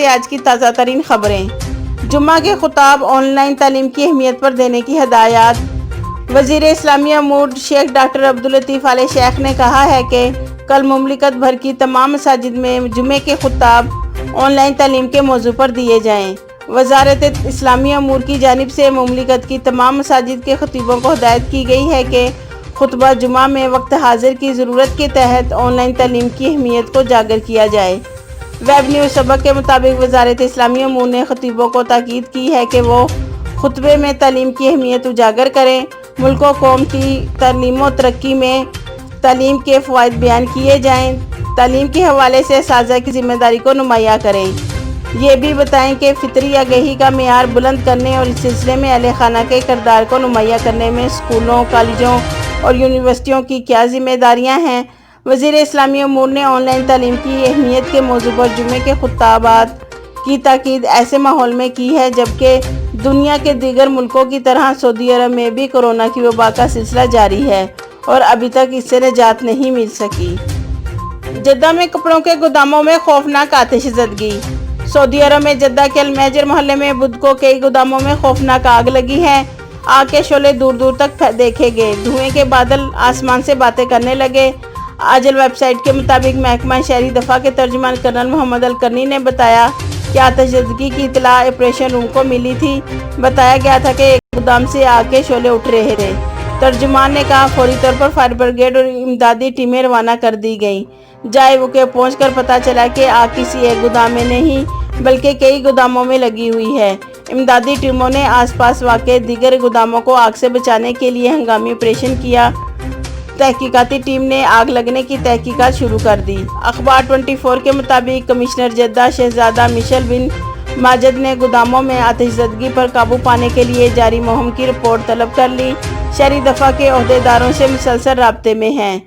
سے آج کی تازہ ترین خبریں۔ جمعہ کے خطاب آن لائن تعلیم کی اہمیت پر دینے کی ہدایات۔ وزیر اسلامی امور شیخ ڈاکٹر عبداللطیف آل شیخ نے کہا ہے کہ کل مملکت بھر کی تمام مساجد میں جمعے کے خطاب آن لائن تعلیم کے موضوع پر دیے جائیں۔ وزارت اسلامی امور کی جانب سے مملکت کی تمام مساجد کے خطیبوں کو ہدایت کی گئی ہے کہ خطبہ جمعہ میں وقت حاضر کی ضرورت کے تحت آن لائن تعلیم کی اہمیت کو اجاگر کیا جائے۔ ویب نیوز سبق کے مطابق وزارت اسلامی امور نے خطیبوں کو تاکید کی ہے کہ وہ خطبے میں تعلیم کی اہمیت اجاگر کریں، ملک و قوم کی تعلیم و ترقی میں تعلیم کے فوائد بیان کیے جائیں، تعلیم کے حوالے سے اساتذہ کی ذمہ داری کو نمایاں کریں۔ یہ بھی بتائیں کہ فطری آگہی کا معیار بلند کرنے اور اس سلسلے میں اہل خانہ کے کردار کو نمایاں کرنے میں اسکولوں، کالجوں اور یونیورسٹیوں کی کیا ذمہ داریاں ہیں۔ وزیر اسلامی امور نے آن لائن تعلیم کی اہمیت کے موضوع پر جمعے کے خطابات کی تاکید ایسے ماحول میں کی ہے جبکہ دنیا کے دیگر ملکوں کی طرح سعودی عرب میں بھی کورونا کی وبا کا سلسلہ جاری ہے اور ابھی تک اس سے نجات نہیں مل سکی۔ جدہ میں کپڑوں کے گوداموں میں خوفناک آتش زدگی۔ سعودی عرب میں جدہ کے المہجر محلے میں بدھ کو کئی گوداموں میں خوفناک آگ لگی ہے۔ آگ کے شعلے دور دور تک دیکھے گئے، دھوئیں کے بادل آسمان سے باتیں کرنے لگے۔ آجل ویب سائٹ کے مطابق محکمہ شہری دفاع کے ترجمان کرنل محمد القرنی نے بتایا کہ آتش زدگی کی اطلاع آپریشن روم کو ملی تھی۔ بتایا گیا تھا کہ ایک گودام سے آگ کے شعلے اٹھ رہے تھے۔ ترجمان نے کہا فوری طور پر فائر بریگیڈ اور امدادی ٹیمیں روانہ کر دی گئیں۔ جائے وقوع پہنچ کر پتہ چلا کہ آگ کسی ایک گودام میں نہیں بلکہ کئی گوداموں میں لگی ہوئی ہے۔ امدادی ٹیموں نے آس پاس واقع دیگر گوداموں کو آگ سے بچانے کے لیے ہنگامی آپریشن کیا۔ تحقیقاتی ٹیم نے آگ لگنے کی تحقیقات شروع کر دی۔ اخبار 24 کے مطابق کمشنر جدہ شہزادہ مشل بن ماجد نے گوداموں میں آتش زدگی پر قابو پانے کے لیے جاری مہم کی رپورٹ طلب کر لی۔ شہری دفاع کے عہدیداروں سے مسلسل رابطے میں ہیں۔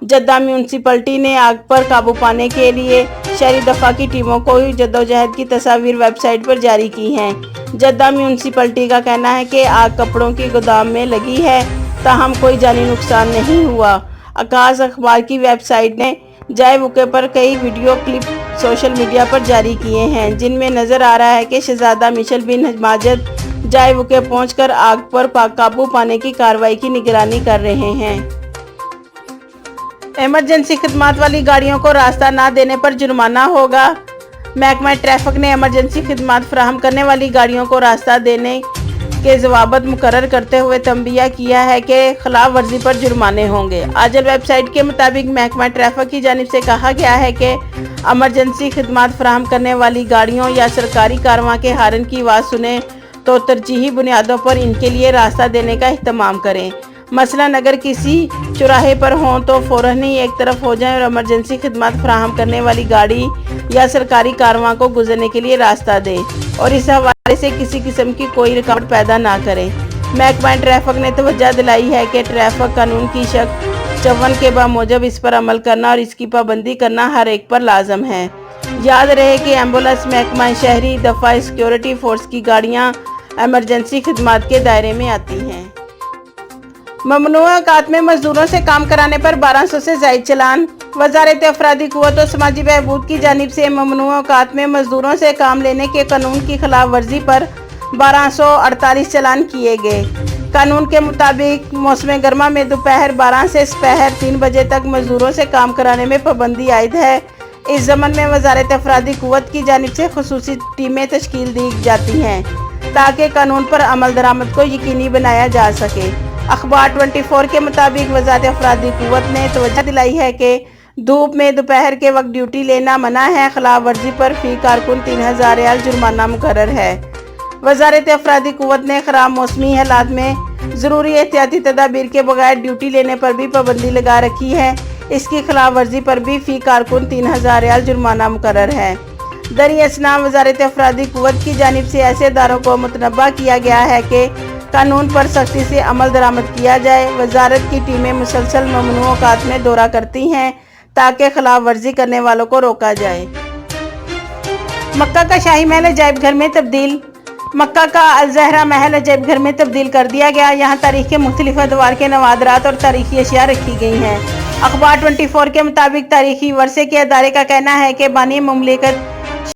جدہ میونسپلٹی نے آگ پر قابو پانے کے لیے شہری دفاع کی ٹیموں کو جدوجہد کی تصاویر ویب سائٹ پر جاری کی ہیں۔ جدہ میونسپلٹی کا کہنا ہے کہ آگ کپڑوں کی گودام میں لگی ہے، تاہم کوئی جانی نقصان نہیں ہوا۔ عکاس اخبار کی ویب سائٹ نے جائے وقوع پر کئی ویڈیو کلپ سوشل میڈیا پر جاری کیے ہیں جن میں نظر آ رہا ہے کہ شہزادہ مشل بن ماجد جائے وقوع پہنچ کر آگ پر قابو پانے کی کارروائی کی نگرانی کر رہے ہیں۔ ایمرجنسی خدمات والی گاڑیوں کو راستہ نہ دینے پر جرمانہ ہوگا۔ محکمہ ٹریفک نے ایمرجنسی خدمات فراہم کرنے والی گاڑیوں کو راستہ دینے کے ضوابط مقرر کرتے ہوئے تنبیہ کیا ہے کہ خلاف ورزی پر جرمانے ہوں گے۔ آجل ویب سائٹ کے مطابق محکمہ ٹریفک کی جانب سے کہا گیا ہے کہ ایمرجنسی خدمات فراہم کرنے والی گاڑیوں یا سرکاری کاررواں کے ہارن کی آواز سنیں تو ترجیحی بنیادوں پر ان کے لیے راستہ دینے کا اہتمام کریں۔ مثلاً اگر کسی چوراہے پر ہوں تو فوراً ہی ایک طرف ہو جائیں اور ایمرجنسی خدمات فراہم کرنے والی گاڑی یا سرکاری کاررواں کو گزرنے کے لیے راستہ دیں اور اس حوالے سے کسی قسم کی کوئی رکاوٹ پیدا نہ کریں۔ محکمہ ٹریفک نے توجہ دلائی ہے کہ ٹریفک قانون کی شق 54 کے بموجب اس پر عمل کرنا اور اس کی پابندی کرنا ہر ایک پر لازم ہے۔ یاد رہے کہ ایمبولینس، محکمہ شہری دفاع، سیکیورٹی فورس کی گاڑیاں ایمرجنسی خدمات کے دائرے میں آتی ہیں۔ ممنوعہ اوقات میں مزدوروں سے کام کرانے پر 1200 سے زائد چلان۔ وزارت افرادی قوت و سماجی بہبود کی جانب سے ممنوعہ اوقات میں مزدوروں سے کام لینے کے قانون کی خلاف ورزی پر 1248 چلان کیے گئے۔ قانون کے مطابق موسم گرما میں دوپہر 12 سے سپہر 3 بجے تک مزدوروں سے کام کرانے میں پابندی عائد ہے۔ اس ضمن میں وزارت افرادی قوت کی جانب سے خصوصی ٹیمیں تشکیل دی جاتی ہیں تاکہ قانون پر عمل درآمد کو یقینی بنایا جا سکے۔ اخبار 24 کے مطابق وزارت افرادی قوت نے توجہ دلائی ہے کہ دھوپ میں دوپہر کے وقت ڈیوٹی لینا منع ہے۔ خلاف ورزی پر فی کارکن 3000 ریال جرمانہ مقرر ہے۔ وزارت افرادی قوت نے خراب موسمی حالات میں ضروری احتیاطی تدابیر کے بغیر ڈیوٹی لینے پر بھی پابندی لگا رکھی ہے۔ اس کی خلاف ورزی پر بھی فی کارکن 3000 ریال جرمانہ مقرر ہے۔ دریں اثنا وزارت افرادی قوت کی جانب سے ایسے اداروں کو متنبہ کیا گیا ہے کہ قانون پر سختی سے عمل درآمد کیا جائے۔ وزارت کی ٹیمیں مسلسل ممنوع اوقات میں دورہ کرتی ہیں تاکہ خلاف ورزی کرنے والوں کو روکا جائے۔ مکہ کا شاہی محل عجائب گھر میں تبدیل۔ مکہ کا الزہرا محل عجائب گھر میں تبدیل کر دیا گیا۔ یہاں تاریخ کے مختلف ادوار کے نوادرات اور تاریخی اشیاء رکھی گئی ہیں۔ اخبار 24 کے مطابق تاریخی ورثے کے ادارے کا کہنا ہے کہ بانی مملکت